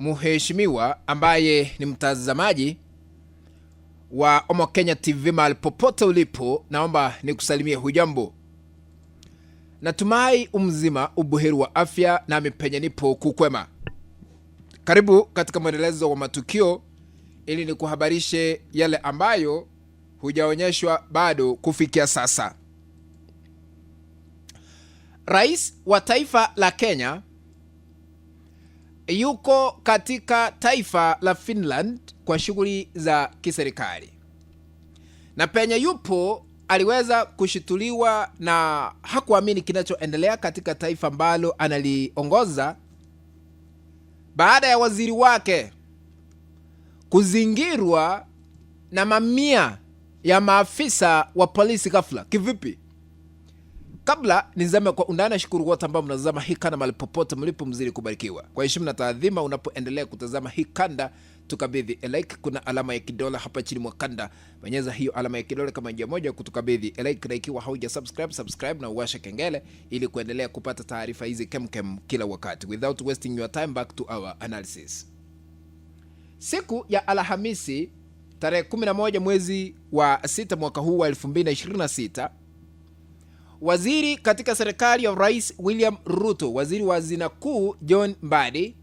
mheshimiwa ambaye ni mtazamaji wa Omo Kenya TV mahali popote ulipo, naomba nikusalimie hujambo. Natumai umzima ubuheri wa afya na penye nipo kukwema. Karibu katika mwendelezo wa matukio ili nikuhabarishe yale ambayo hujaonyeshwa bado kufikia sasa. Rais wa taifa la Kenya yuko katika taifa la Finland kwa shughuli za kiserikali. Na penye yupo aliweza kushituliwa na hakuamini kinachoendelea katika taifa ambalo analiongoza baada ya waziri wake kuzingirwa na mamia ya maafisa wa polisi ghafla. Kivipi? Kabla nizame kwa undani, shukuru wote ambao mnazama hii kanda mahali popote mlipo, mzidi kubarikiwa. Kwa heshima na taadhima, unapoendelea kutazama hii kanda, tukabidhi like. Kuna alama ya kidole hapa chini mwa kanda, bonyeza hiyo alama ya kidole kama njia moja kutukabidhi like, na ikiwa hauja subscribe na uwashe kengele ili kuendelea kupata taarifa hizi kemkem kila wakati. Without wasting your time, back to our analysis. Siku ya Alhamisi tarehe 11 mwezi wa 6 mwaka huu wa 2026, waziri katika serikali ya Rais William Ruto, waziri wa hazina kuu John Mbadi,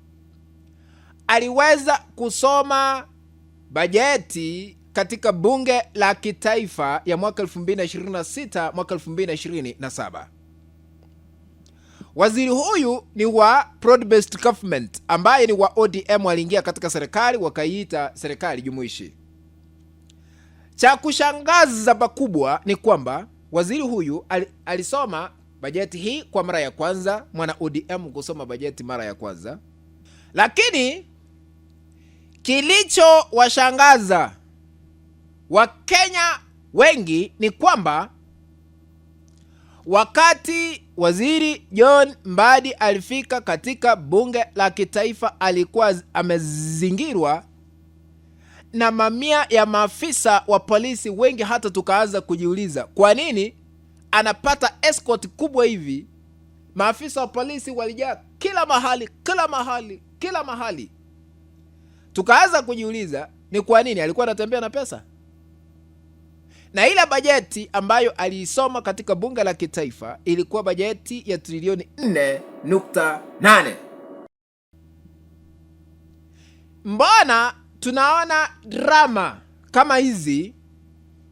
aliweza kusoma bajeti katika bunge la kitaifa ya mwaka 2026 mwaka 2027. Waziri huyu ni wa broad based government ambaye ni wa ODM, aliingia katika serikali wakaiita serikali jumuishi. Cha kushangaza pakubwa ni kwamba waziri huyu alisoma bajeti hii kwa mara ya kwanza, mwana ODM kusoma bajeti mara ya kwanza. Lakini kilicho washangaza Wakenya wengi ni kwamba wakati waziri John Mbadi alifika katika bunge la kitaifa, alikuwa amezingirwa na mamia ya maafisa wa polisi wengi, hata tukaanza kujiuliza kwa nini anapata escort kubwa hivi. Maafisa wa polisi walijaa kila mahali. Tukaanza kujiuliza ni kwa nini alikuwa anatembea na pesa. Na ile bajeti ambayo aliisoma katika bunge la kitaifa ilikuwa bajeti ya trilioni 4.8. Mbona tunaona drama kama hizi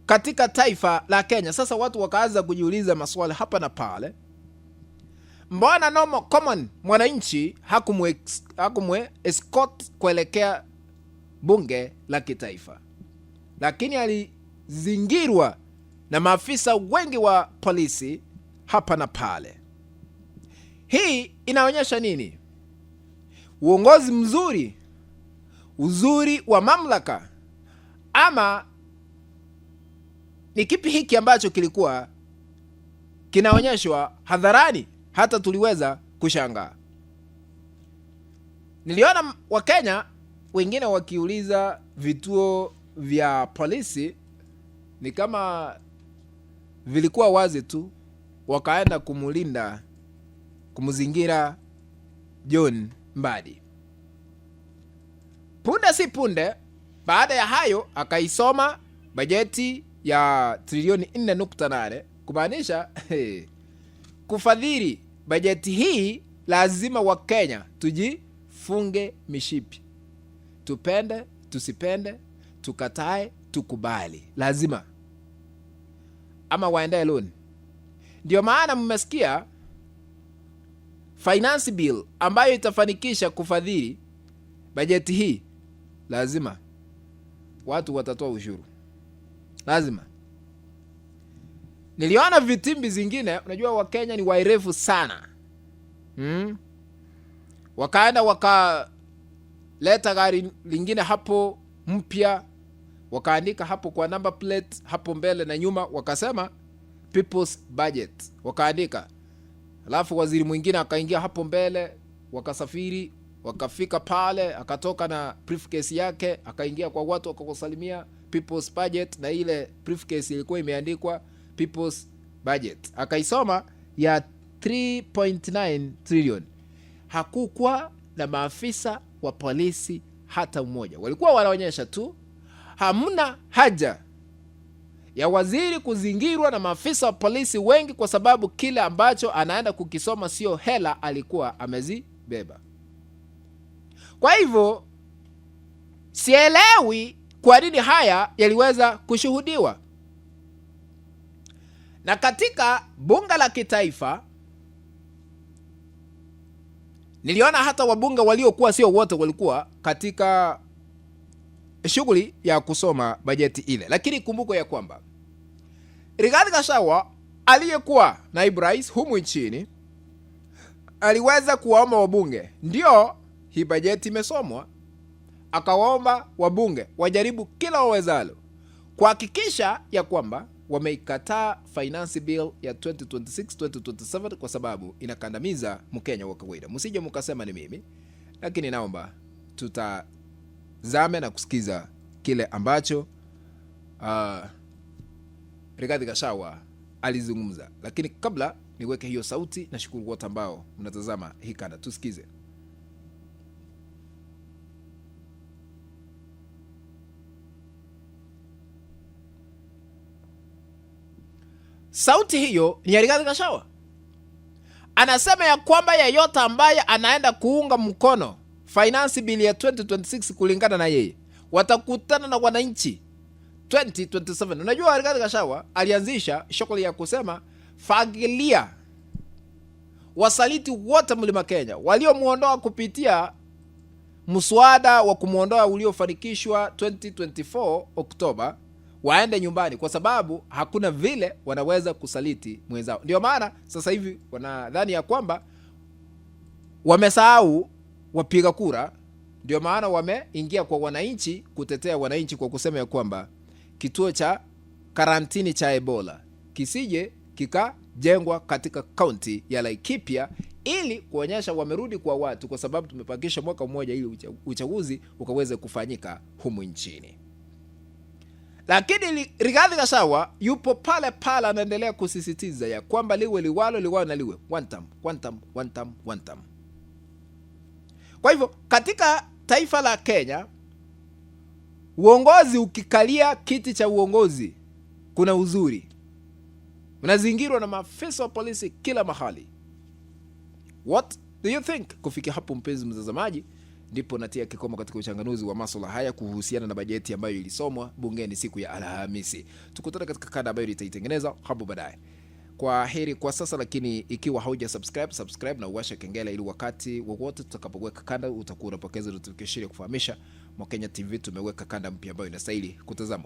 katika taifa la Kenya? Sasa watu wakaanza kujiuliza maswali hapa na pale. Mbona normal common mwananchi hakumwe escort kuelekea bunge la kitaifa, lakini alizingirwa na maafisa wengi wa polisi hapa na pale? Hii inaonyesha nini? Uongozi mzuri, uzuri wa mamlaka, ama ni kipi hiki ambacho kilikuwa kinaonyeshwa hadharani hata tuliweza kushangaa? Niliona Wakenya wengine wakiuliza vituo vya polisi ni kama vilikuwa wazi tu, wakaenda kumzingira John Mbadi. Punde si punde baada ya hayo akaisoma bajeti ya trilioni 4.8, kumaanisha kufadhili bajeti hii lazima Wakenya tujifunge mishipi, tupende tusipende, tukatae tukubali, lazima ama waende alone. Ndio maana mmesikia finance bill ambayo itafanikisha kufadhili bajeti hii, lazima watu watatoa ushuru, lazima. Niliona vitimbi zingine, unajua Wakenya ni wairefu sana. Wakaenda wakaleta gari lingine hapo mpya, wakaandika hapo kwa number plate hapo mbele na nyuma, wakasema people's budget, wakaandika. Alafu waziri mwingine akaingia hapo mbele, wakasafiri, wakafika pale, akatoka na briefcase yake, akaingia kwa watu, akakusalimia people's budget, na ile briefcase ilikuwa imeandikwa people's budget, akaisoma ya 3.9 trillion. Hakukuwa na maafisa wa polisi hata mmoja. Walikuwa wanaonyesha tu hamna haja ya waziri kuzingirwa na maafisa wa polisi wengi, kwa sababu kile ambacho anaenda kukisoma sio hela alikuwa amezibeba. Kwa hivyo sielewi kwa nini haya yaliweza kushuhudiwa. Na katika bunge la kitaifa niliona hata wabunge waliokuwa sio wote walikuwa katika shughuli ya kusoma bajeti ile. Lakini kumbuko ya kwamba Rigathi Gachagua aliyekuwa naibu rais humu nchini aliweza kuwaomba wabunge, ndio hii bajeti imesomwa, akawaomba wabunge wajaribu kila wawezalo kuhakikisha ya kwamba wameikataa finance bill ya 2026-2027 kwa sababu inakandamiza Mkenya wa kawaida. Msije mkasema ni mimi, lakini naomba tutazame na kusikiza kile ambacho Rigathi Gachagua alizungumza. Lakini kabla niweke hiyo sauti, na shukuru wote ambao mnatazama hii kanda, tusikize. Sauti hiyo ni ya Rigathi Gachagua. Anasema ya kwamba yeyote ambaye anaenda kuunga mkono finance bill ya 2026 kulingana na yeye watakutana na wananchi 2027. Unajua Rigathi Gachagua alianzisha shughuli ya kusema fagilia wasaliti wote Mlima Kenya waliomuondoa kupitia mswada wa kumuondoa uliofanikishwa 2024 Oktoba waende nyumbani, kwa sababu hakuna vile wanaweza kusaliti mwenzao. Ndio maana sasa hivi wanadhani ya kwamba wamesahau wapiga kura, ndio maana wameingia kwa wananchi kutetea wananchi kwa kusema ya kwamba kituo cha karantini cha Ebola kisije kikajengwa katika kaunti ya Laikipia, ili kuonyesha wamerudi kwa watu, kwa sababu tumepakisha mwaka mmoja ili uchaguzi ukaweze kufanyika humu nchini. Lakini Rigathi Gachagua yupo pale pale, anaendelea kusisitiza ya kwamba liwe liwalo, liwalo na liwe, one term. Kwa hivyo katika taifa la Kenya, uongozi ukikalia kiti cha uongozi kuna uzuri, unazingirwa na maafisa wa polisi kila mahali. What do you think? Kufikia hapo mpenzi mtazamaji, ndipo natia kikomo katika uchanganuzi wa masuala haya kuhusiana na bajeti ambayo ilisomwa bungeni siku ya Alhamisi. Tukutane katika kanda ambayo nitaitengeneza hapo baadaye. Kwa heri kwa sasa, lakini ikiwa hauja subscribe na uwashe kengele ili wakati wowote tutakapoweka kanda utakuwa unapokeza notification ya kufahamisha Mkenya TV tumeweka kanda mpya ambayo inastahili kutazama.